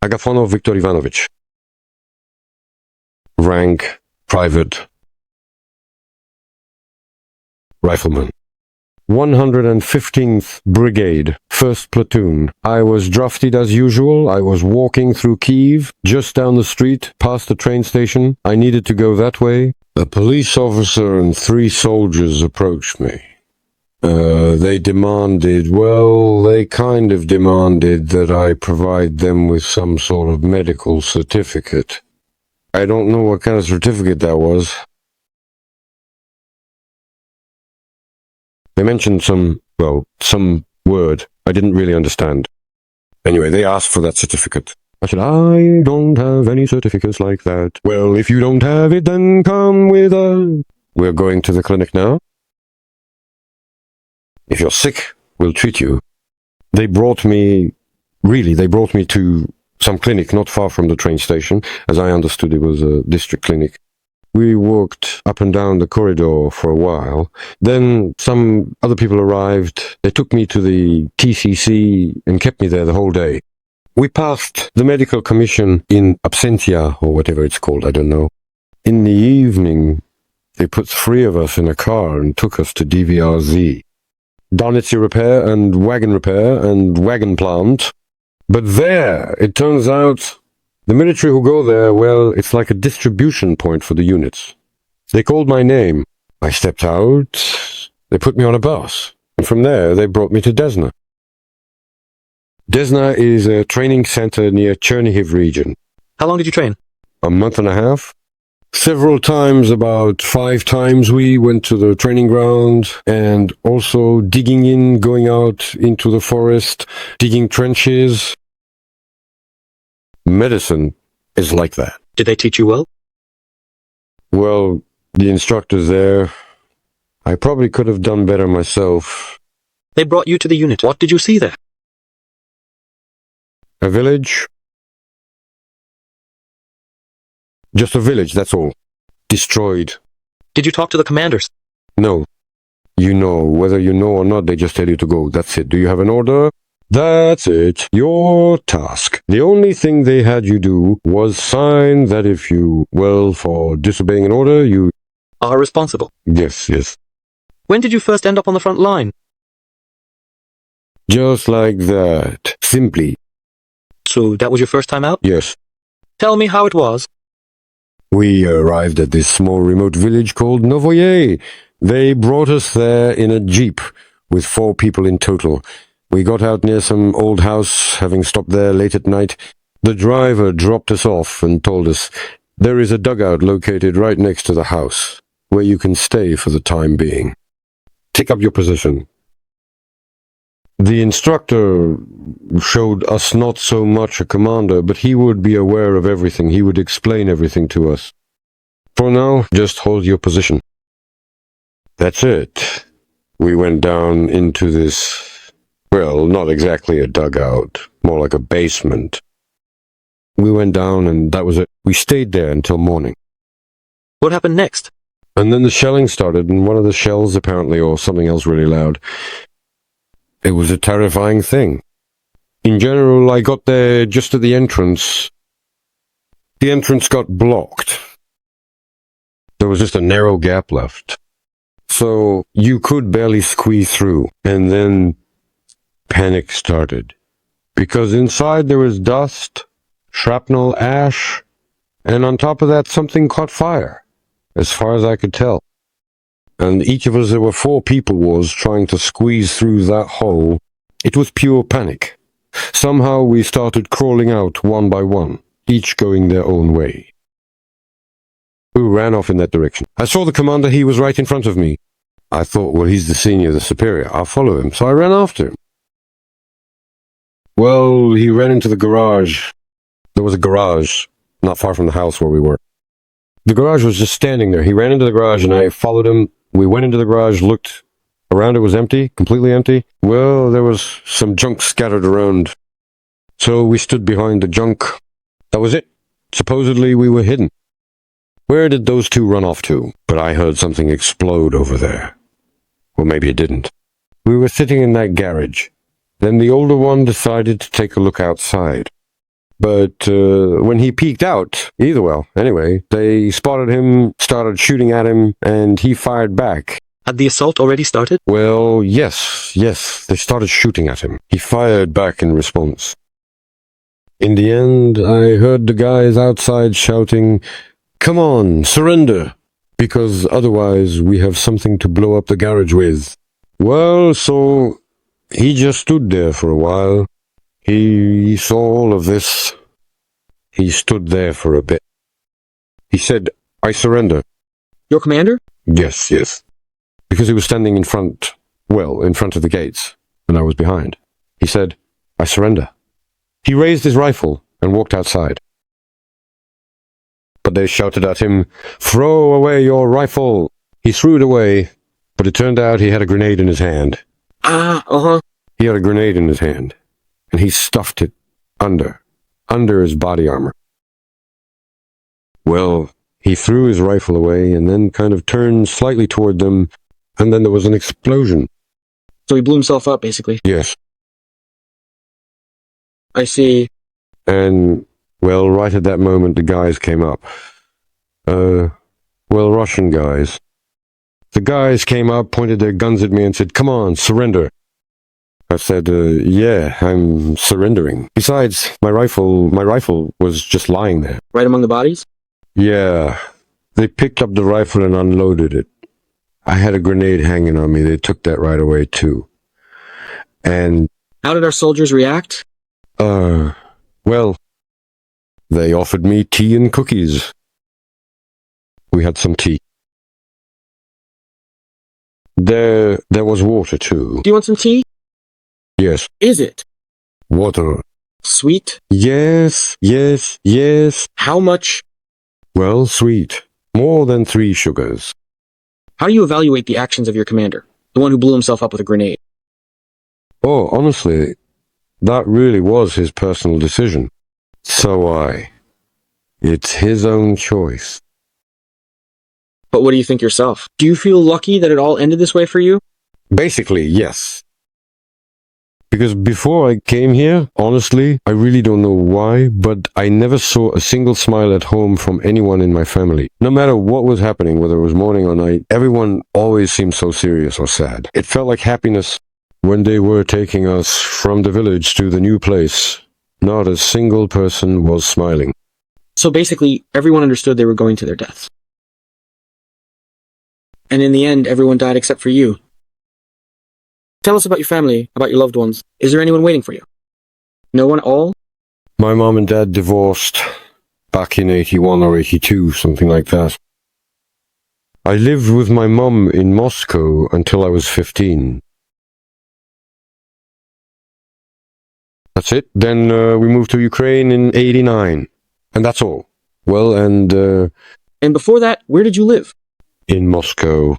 Agafonov Viktor Ivanovich. Rank, private, rifleman. 115th Brigade, 1st Platoon. I was drafted as usual. I was walking through Kyiv, just down the street, past the train station. I needed to go that way. A police officer and 3 soldiers approached me. They kind of demanded that I provide them with some sort of medical certificate. I don't know what kind of certificate that was. They mentioned some word I didn't really understand. Anyway, they asked for that certificate. I said, I don't have any certificates like that. Well, if you don't have it, then come with us. We're going to the clinic now. If you're sick, we'll treat you. They brought me to some clinic not far from the train station. As I understood, it was a district clinic. We walked up and down the corridor for a while. Then some other people arrived. They took me to the TCC and kept me there the whole day. We passed the medical commission in absentia, or whatever it's called, I don't know. In the evening, they put 3 of us in a car and took us to DVRZ. Darnitsy repair and wagon plant. But there, it turns out, the military who go there, well, it's like a distribution point for the units. They called my name. I stepped out. They put me on a bus. And from there, they brought me to Desna. Desna is a training center near Chernihiv region. How long did you train? A month and a half. Several times, about 5 times, we went to the training ground and also going out into the forest, digging trenches. Medicine is like that. Did they teach you well? Well, the instructors there, I probably could have done better myself. They brought you to the unit. What did you see there? A village. Just a village, that's all. Destroyed. Did you talk to the commanders? No. Whether you know or not, they just tell you to go. That's it. Do you have an order? That's it. Your task. The only thing they had you do was sign that if you, for disobeying an order, you are responsible. Yes. When did you first end up on the front line? Just like that. Simply. So that was your first time out? Yes. Tell me how it was. We arrived at this small remote village called Novoye. They brought us there in a jeep with 4 people in total. We got out near some old house, having stopped there late at night. The driver dropped us off and told us there is a dugout located right next to the house, where you can stay for the time being. Take up your position. The instructor showed us not so much a commander, but he would be aware of everything. He would explain everything to us. For now, just hold your position. That's it. We went down into this... not exactly a dugout, more like a basement. We went down and that was it. We stayed there until morning. What happened next? And then the shelling started, and one of the shells apparently, or something else really loud. It was a terrifying thing. In general, I got there just at the entrance. The entrance got blocked. There was just a narrow gap left. So you could barely squeeze through, and then panic started, because inside there was dust, shrapnel, ash, and on top of that something caught fire, as far as I could tell. And each of us, there were 4 people, was trying to squeeze through that hole. It was pure panic. Somehow we started crawling out one by one, each going their own way. We ran off in that direction. I saw the commander. He was right in front of me. I thought, well, he's the senior, the superior. I'll follow him. So I ran after him. Well, he ran into the garage. There was a garage not far from the house where we were. The garage was just standing there. He ran into the garage and I followed him. We went into the garage, looked around. It was empty, completely empty. Well, there was some junk scattered around. So we stood behind the junk. That was it. Supposedly we were hidden. Where did those 2 run off to? But I heard something explode over there. Well, maybe it didn't. We were sitting in that garage. Then the older one decided to take a look outside. But when he peeked out, anyway, they spotted him, started shooting at him, and he fired back. Had the assault already started? Well, yes, they started shooting at him. He fired back in response. In the end, I heard the guys outside shouting, "Come on, surrender, because otherwise we have something to blow up the garage with." Well, so he just stood there for a while. He saw all of this. He stood there for a bit. He said, "I surrender." Your commander? Yes. Because he was standing in front of the gates, and I was behind. He said, "I surrender." He raised his rifle and walked outside. But they shouted at him, "Throw away your rifle!" He threw it away, but it turned out he had a grenade in his hand. He had a grenade in his hand, and he stuffed it under his body armor. Well, he threw his rifle away and then kind of turned slightly toward them, and then there was an explosion. So he blew himself up, basically. Yes. I see. And, well, right at that moment, the guys came up. Russian guys. The guys came up, pointed their guns at me, and said, "Come on, surrender." I said, "Yeah, I'm surrendering. Besides, my rifle was just lying there." Right among the bodies? Yeah. They picked up the rifle and unloaded it. I had a grenade hanging on me. They took that right away, too. And... How did our soldiers react? Well, they offered me tea and cookies. We had some tea. There was water, too. Do you want some tea? Yes. Is it? Water. Sweet? Yes. How much? Well, sweet. More than 3 sugars. How do you evaluate the actions of your commander, the one who blew himself up with a grenade? Oh, honestly, that really was his personal decision. It's his own choice. But what do you think yourself? Do you feel lucky that it all ended this way for you? Basically, yes. Because before I came here, honestly, I really don't know why, but I never saw a single smile at home from anyone in my family. No matter what was happening, whether it was morning or night, everyone always seemed so serious or sad. It felt like happiness. When they were taking us from the village to the new place, not a single person was smiling. So basically, everyone understood they were going to their deaths. And in the end, everyone died except for you. Tell us about your family, about your loved ones. Is there anyone waiting for you? No one at all? My mom and dad divorced back in 81 or 82, something like that. I lived with my mom in Moscow until I was 15. That's it. Then we moved to Ukraine in 89. And that's all. Well, and before that, where did you live? in Moscow.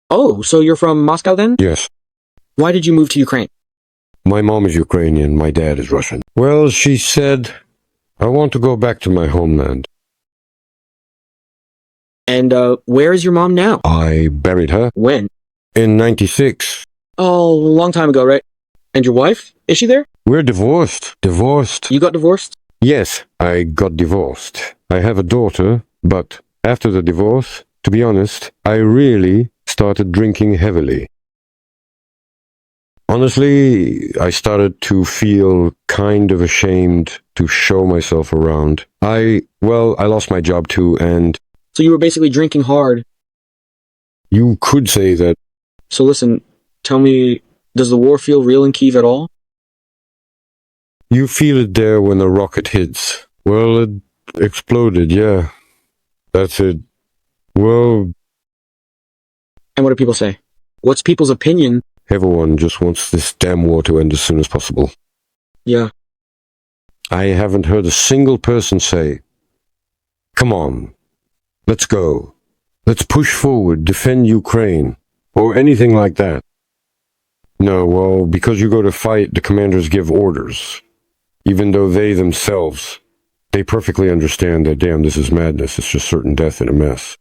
Oh, so you're from Moscow then? Yes. Why did you move to Ukraine? My mom is Ukrainian, my dad is Russian. Well, she said, "I want to go back to my homeland." And where is your mom now? I buried her. When? In 96. Oh, a long time ago, right? And your wife? Is she there? We're divorced. Divorced. You got divorced? Yes, I got divorced. I have a daughter, but after the divorce, to be honest, I really started drinking heavily. Honestly, I started to feel kind of ashamed to show myself around. I lost my job too, and... So you were basically drinking hard. You could say that. So listen, tell me, does the war feel real in Kyiv at all? You feel it there when a rocket hits. Well, it exploded, yeah. That's it. Well... And what do people say? What's people's opinion? Everyone just wants this damn war to end as soon as possible. Yeah. I haven't heard a single person say, "Come on, let's go. Let's push forward, defend Ukraine," or anything like that. No, well, because you go to fight, the commanders give orders. Even though they themselves, they perfectly understand that, damn, this is madness. It's just certain death in a mess.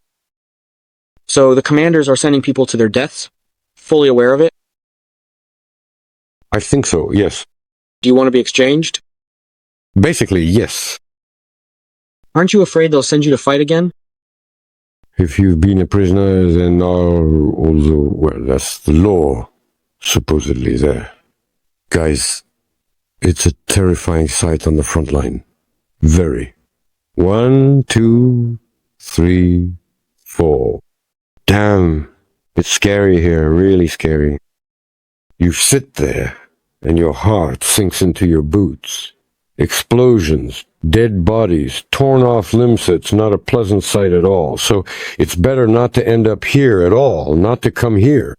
So the commanders are sending people to their deaths? Fully aware of it? I think so, yes. Do you want to be exchanged? Basically, yes. Aren't you afraid they'll send you to fight again? If you've been a prisoner, then although, well, that's the law, supposedly there. Guys, it's a terrifying sight on the front line. Very. 1, 2, 3, 4. Damn, it's scary here, really scary. You sit there, and your heart sinks into your boots. Explosions, dead bodies, torn off limbs. It's not a pleasant sight at all. So it's better not to end up here at all, not to come here.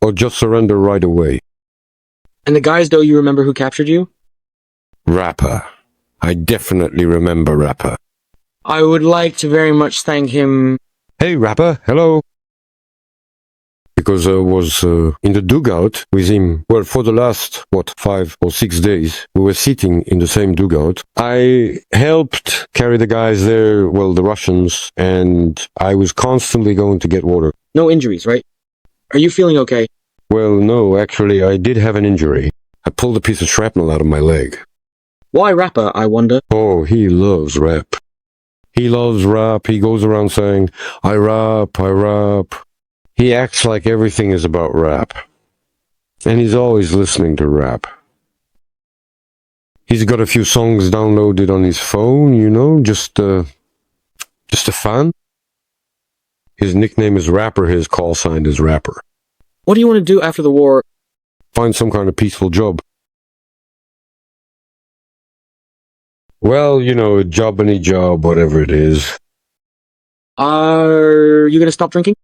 Or just surrender right away. And the guys, though, you remember who captured you? Rapper. I definitely remember Rapper. I would like to very much thank him. Hey, Rapper, hello. Because I was in the dugout with him. Well, for the last, 5 or 6 days, we were sitting in the same dugout. I helped carry the guys there, well, the Russians, and I was constantly going to get water. No injuries, right? Are you feeling okay? Well, no, actually, I did have an injury. I pulled a piece of shrapnel out of my leg. Why rapper, I wonder? Oh, he loves rap. He loves rap. He goes around saying, I rap, I rap. He acts like everything is about rap. And he's always listening to rap. He's got a few songs downloaded on his phone, you know, just a fan. His nickname is Rapper, his call sign is Rapper. What do you want to do after the war? Find some kind of peaceful job. Well, you know, a job, any job, whatever it is. Are you going to stop drinking?